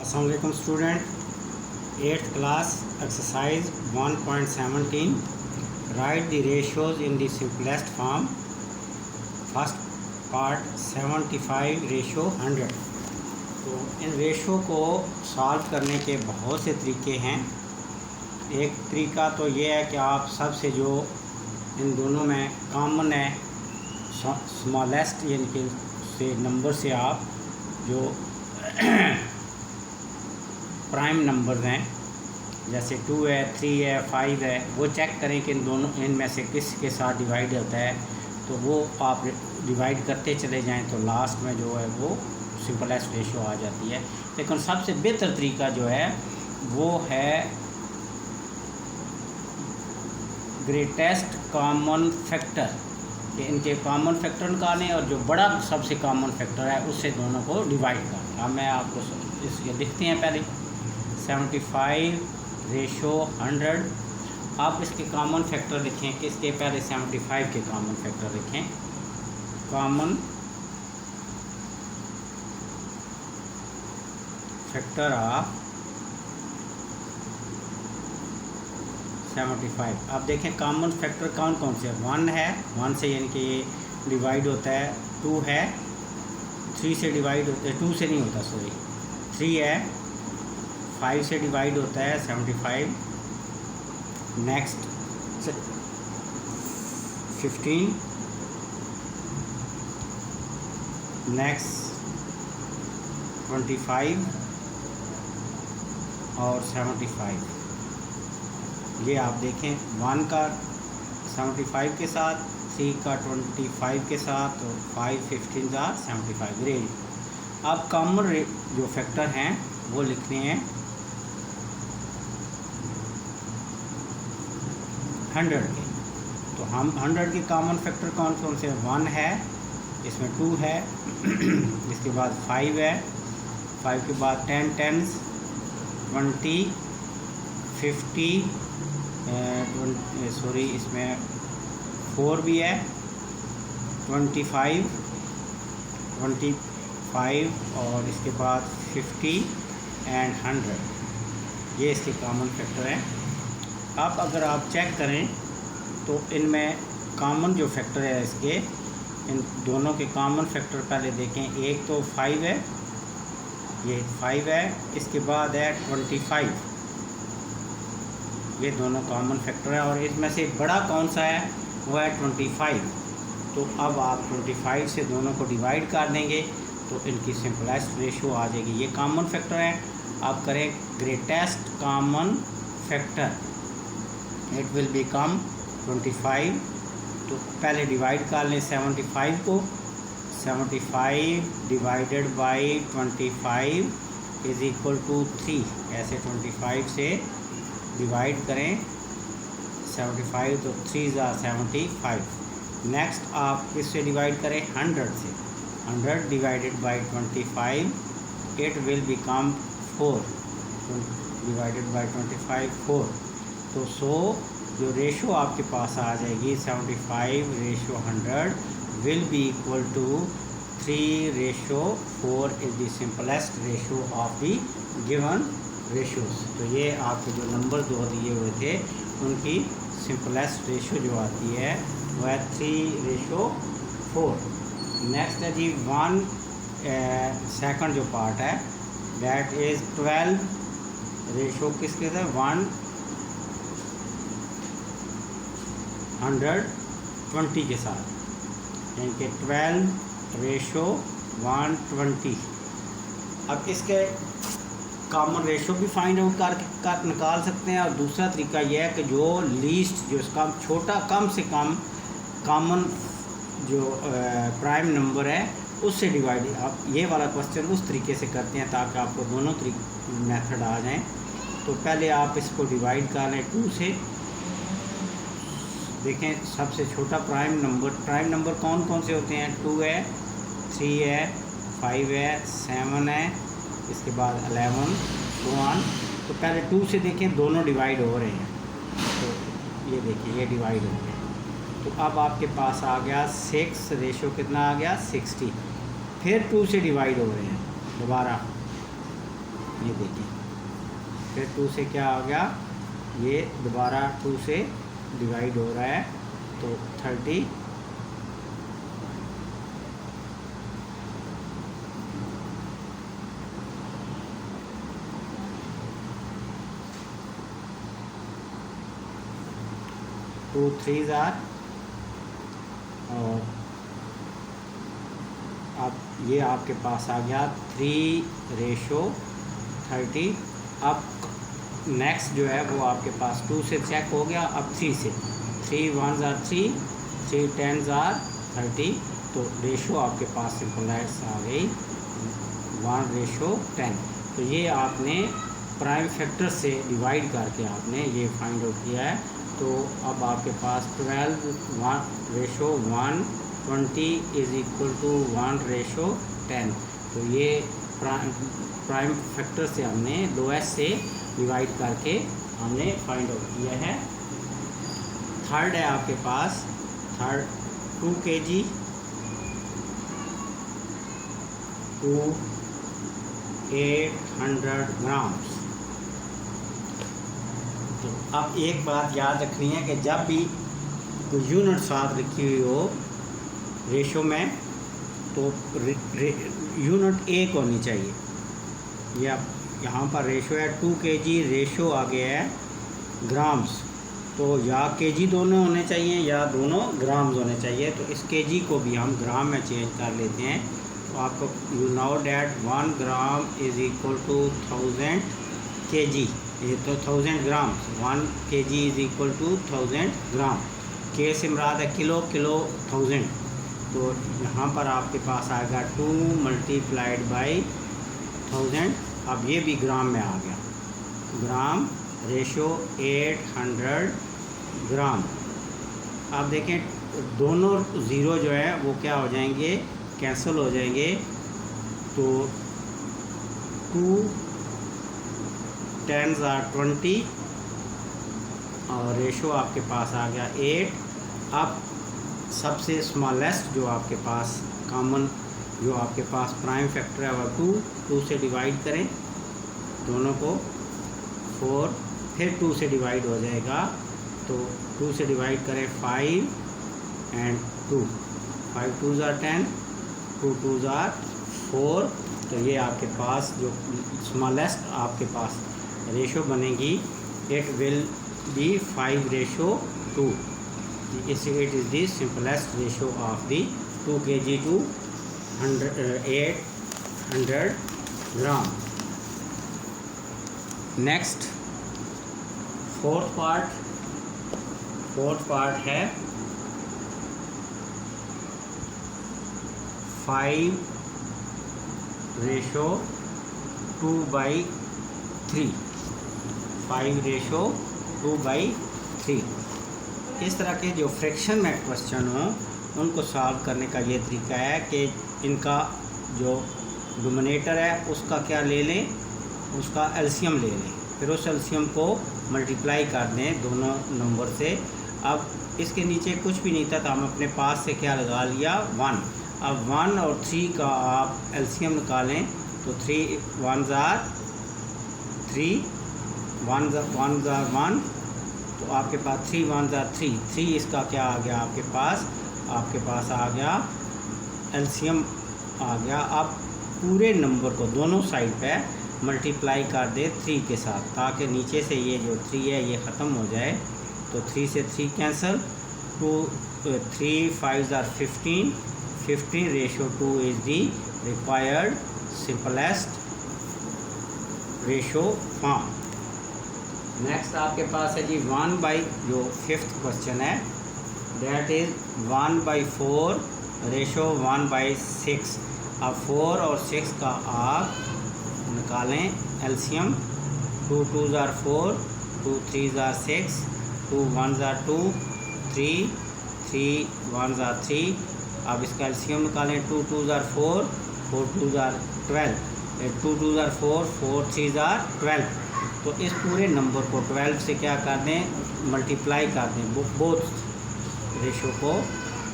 अस्सलाम वालेकुम student, 8th class exercise 1.17 right the ratios in the simplest form. First part 75:100। तो in ratio को solve करने के बहुत से तरीके हैं। एक तरीका तो ये है कि आप सबसे जो इन दोनों में कॉमन है स्मॉलेस्ट यानी कि से नंबर से आप जो प्राइम नंबर्स हैं जैसे 2 है, 3 है, 5 है, वो चेक करें कि इन दोनों इनमें से किस के साथ डिवाइड होता है। तो वो आप डिवाइड करते चले जाएं तो लास्ट में जो है वो सिंपलेस्ट रेशो आ जाती है। लेकिन सबसे बेहतर तरीका जो है वो है ग्रेटेस्ट कॉमन फैक्टर, कि इनके कॉमन फैक्टर निकालें और जो बड़ा सबसे कॉमन फैक्टर है उससे दोनों को डिवाइड करें। अब मैं आपको इसके लिखते हैं पहले 75:100। आप इसके कॉमन फैक्टर लिखें कि इसके पहले 75 के कॉमन फैक्टर लिखें। Common factor of 75। अब देखें कॉमन फैक्टर कौन कौन से 1 है, 1 से यानी कि ये डिवाइड होता है। 2 है, 3 से डिवाइड होता है, 2 से नहीं होता सॉरी, 3 है, 5 से डिवाइड होता है 75। नेक्स्ट 15, नेक्स्ट 25 और 75। ये आप देखें 1 का 75 के साथ, 3 का 25 के साथ और 5 15 का 75 रेंज। अब कॉमन जो फैक्टर हैं वो लिखने हैं 100 के। तो हम 100 के कॉमन फैक्टर कौन कौन से 1 है, इसमें 2 है, इसके बाद 5 है, 5 के बाद 10 10s, 20 50 सॉरी इसमें 4 भी है, 25 और इसके बाद 50 एंड 100। ये इसके कॉमन फैक्टर हैं। अब अगर आप चेक करें तो इनमें कॉमन जो फैक्टर है इसके, इन दोनों के कॉमन फैक्टर पहले देखें। एक तो 5 है, ये 5 है, इसके बाद है 25। ये दोनों कॉमन फैक्टर है और इसमें से बड़ा कौन सा है वो है 25। तो अब आप 25 से दोनों को डिवाइड कर देंगे तो इनकी सिंपलेस्ट रेशो आ जाएगी। ये कॉमन फैक्टर है। आप करें greatest common factor, it will become 25। तो पहले डिवाइड कर लें 75 को। 75 divided by 25 is equal to 3। ऐसे 25 से डिवाइड करें 75 तो 3 ज़ा 75। नेक्स्ट आप किससे डिवाइड करें 100 से। 100 divided by 25 it will become 4। Divided by 25 4। तो जो रेशो आपके पास आ जाएगी 75:100 will be equal to 3:4 is the simplest ratio of the given ratios. तो ये आपके जो नंबर दो दिए हुए थे उनकी सिंपलेस्ट रेशो जो आती है वो है 3:4। नेक्स्ट है जी 1 सेकंड जो पार्ट है दैट इज़ 12 रेशो किसके साथ 120 के साथ, यानी कि 12:120। अब इसके कॉमन रेशो भी फाइंड आउट कर निकाल सकते हैं। और दूसरा तरीका यह है कि जो लीस्ट जो इसका छोटा कम से कम कॉमन जो प्राइम नंबर है उससे डिवाइड, आप ये वाला क्वेश्चन उस तरीके से करते हैं ताकि आपको दोनों मेथड आ जाएं। तो पहले आप इसको डिवाइड कर लें 2 से। देखें सबसे छोटा प्राइम नंबर कौन कौन से होते हैं 2 है, 3 है, 5 है, 7 है, इसके बाद 11 so on। तो पहले 2 से देखें दोनों डिवाइड हो रहे हैं। तो ये देखिए ये डिवाइड हो गए। तो अब आपके पास आ गया 6 रेशो कितना आ गया 60। फिर 2 से डिवाइड हो रहे हैं दोबारा, ये देखिए फिर 2 से क्या आ गया, ये दोबारा 2 से डिवाइड हो रहा है तो 30 2 3s आर, और अब ये आपके पास आ गया 3:30। अब नेक्स्ट जो है वो आपके पास 2 से चेक हो गया, अब 3 से, 3 1s आर 3, 3 10s आर 30, तो रेशो आपके पास सिंपल लाइट्स आ गई 1:10। तो ये आपने प्राइम फैक्टर से डिवाइड करके आपने ये फाइंड आउट किया है। तो अब आपके पास 12:1:20 इज़ इक्वल टू 1:10। तो ये प्राइम फैक्टर से हमने लोएस्ट से डिवाइड करके हमने फाइंड आउट किया है। थर्ड है आपके पास, थर्ड 2 kg, 800 ग्राम्स। तो अब एक बात याद रखनी है कि जब भी कोई यूनिट साथ रखी हुई हो रेशो में तो यूनिट एक होनी चाहिए। या यहाँ पर रेशो है 2 kg, रेशो आगे है ग्राम्स, तो या kg दोनों होने चाहिए या दोनों ग्राम्स होने चाहिए। तो इस kg को भी हम ग्राम में चेंज कर लेते हैं। तो आपको you know that 1 gram is equal to 1000 kg, ये तो 1000 gram, 1 kg is equal to 1000 gram. के से मुराद है किलो, किलो 1000। तो यहाँ पर आपके पास आएगा 2 मल्टीप्लाइड बाई 1000। अब ये भी ग्राम में आ गया, ग्राम रेशो 800 ग्राम। आप देखें दोनों ज़ीरो जो है वो क्या हो जाएंगे, कैंसिल हो जाएंगे। तो 2 10s आर 20 और रेशो आपके पास आ गया 8। अब सबसे स्मॉलेस्ट जो आपके पास कॉमन जो आपके पास प्राइम फैक्टर है वह 2 से डिवाइड करें दोनों को, 4, फिर 2 से डिवाइड हो जाएगा। तो 2 से डिवाइड करें 5 and 2, 5 2s are 10, 2 2s are 4। तो ये आपके पास जो स्मॉलेस्ट आपके पास रेशो बनेगी it will be 5:2। It is the simplest ratio of the 2 kg to 800 gram. Next fourth part है 5:2/3, 5:2/3। इस तरह के जो फ्रैक्शन में क्वेश्चन हो उनको सॉल्व करने का ये तरीका है कि इनका जो डिनोमिनेटर है उसका क्या ले लें, उसका एलसीएम ले लें, फिर उस एलसीएम को मल्टीप्लाई कर दें दोनों नंबर से। अब इसके नीचे कुछ भी नहीं था तो हम अपने पास से क्या लगा लिया 1। अब 1 और 3 का आप एलसीएम निकालें तो 3 1s आर 3, 1s आर 1, तो आपके पास 3 1s आर 3, इसका क्या आ गया आपके पास आ गया एलसीएम आ गया। अब पूरे नंबर को दोनों साइड पे मल्टीप्लाई कर दे 3 के साथ, ताकि नीचे से ये जो 3 है ये ख़त्म हो जाए। तो 3 से 3 cancel, 3 5s are 15, 15:2 is the required simplest ratio form. Next आपके पास है जी 1/, जो 5th क्वेश्चन है दैट इज़ 1/4 रेशो 1/6। अब 4 और 6 का आप निकालें LCM, 2 2s are 4, 2 3s are 6, 2 1s are 2, 3 3 1s are 3। अब इसका एलसीएम निकालें, 2 2s are 4, 4 2s are 12, 2 2s are 4, 4 3s are 12। तो इस पूरे नंबर को 12 से क्या कर दें, मल्टीप्लाई कर दें बोथ रेशो को।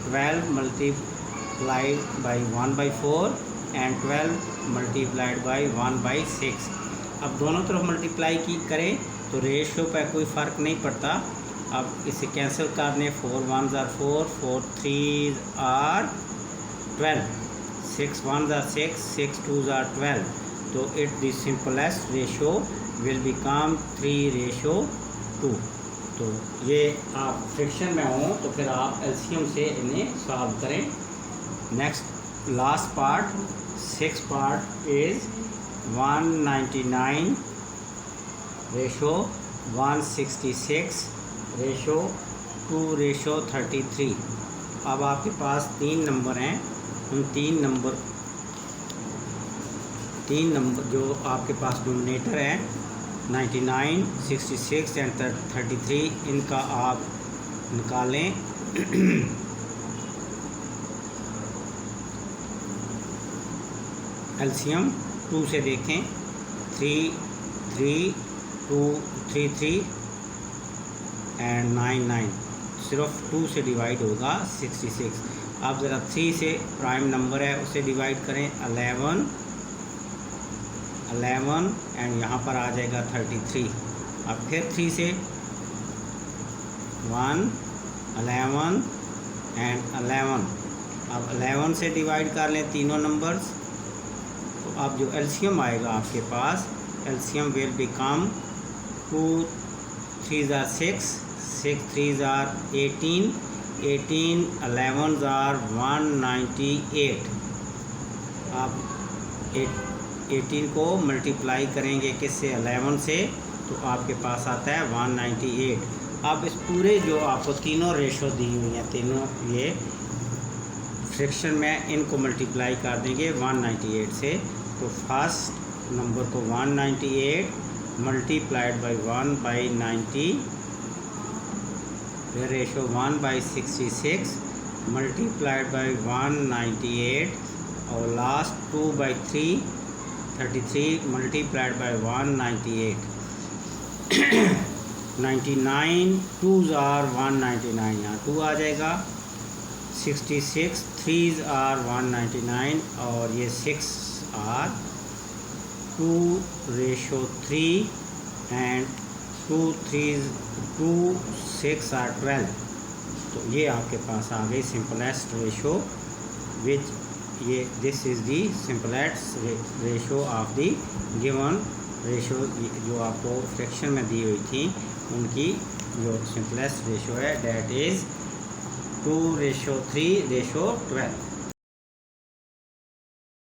12 multiplied by 1/4 and 12 multiplied by 1/6। अब दोनों तरफ मल्टीप्लाई की करें तो रेशो पर कोई फ़र्क नहीं पड़ता। अब इसे कैंसिल कर दें, 4 1s are 4, 4 3s are 12, 6 1s are 6, 6 2s are 12। तो it the simplest ratio will become 3:2। तो ये आप फ्रिक्शन में हों तो फिर आप एलसीएम से इन्हें सॉल्व करें। Next last part, 6th part is 199 ratio 166 ratio 2:33। अब आपके पास 3 नंबर हैं, उन तीन नंबर जो आपके पास डिनोमिनेटर है 99, 66 एंड 33, इनका आप निकालें। एलसीएम 2 से देखें, 3 3 2 3 3 एंड 9 9, सिर्फ 2 से डिवाइड होगा 66। आप ज़रा 3 से प्राइम नंबर है उसे डिवाइड करें, 11 एंड यहाँ पर आ जाएगा 33। अब फिर 3 से 1 11 एंड 11, अब 11 से डिवाइड कर लें तीनों नंबर्स। तो अब जो एलसीएम आएगा आपके पास, LCM will become 2 3s are 6, 6 3s are 18, 18 11s are 198। आप 18 को मल्टीप्लाई करेंगे किससे, 11 से, तो आपके पास आता है 198। अब इस पूरे जो आपको तीनों रेशो दी हुई हैं, तीनों ये फ्रैक्शन में, इनको मल्टीप्लाई कर देंगे 198 से। तो फर्स्ट नंबर को 198 मल्टीप्लाइड बाई 1/90, फिर रेशो 1/66 मल्टीप्लाइड बाई 198, और last 2/3 33 multiplied by 198। 99 2s are 199, यहाँ 2 आ जाएगा। 66 3s are 199, और ये 6 are 2:3 एंड 2 6 are 12। तो ये आपके पास आ गई सिंपलेस्ट रेशो, विच ये this is the simplest ratio of the given ratio, जो आपको फ्रैक्शन में दी हुई थी उनकी जो सिंपलेस्ट रेशो है, डैट इज़ 2:3:12।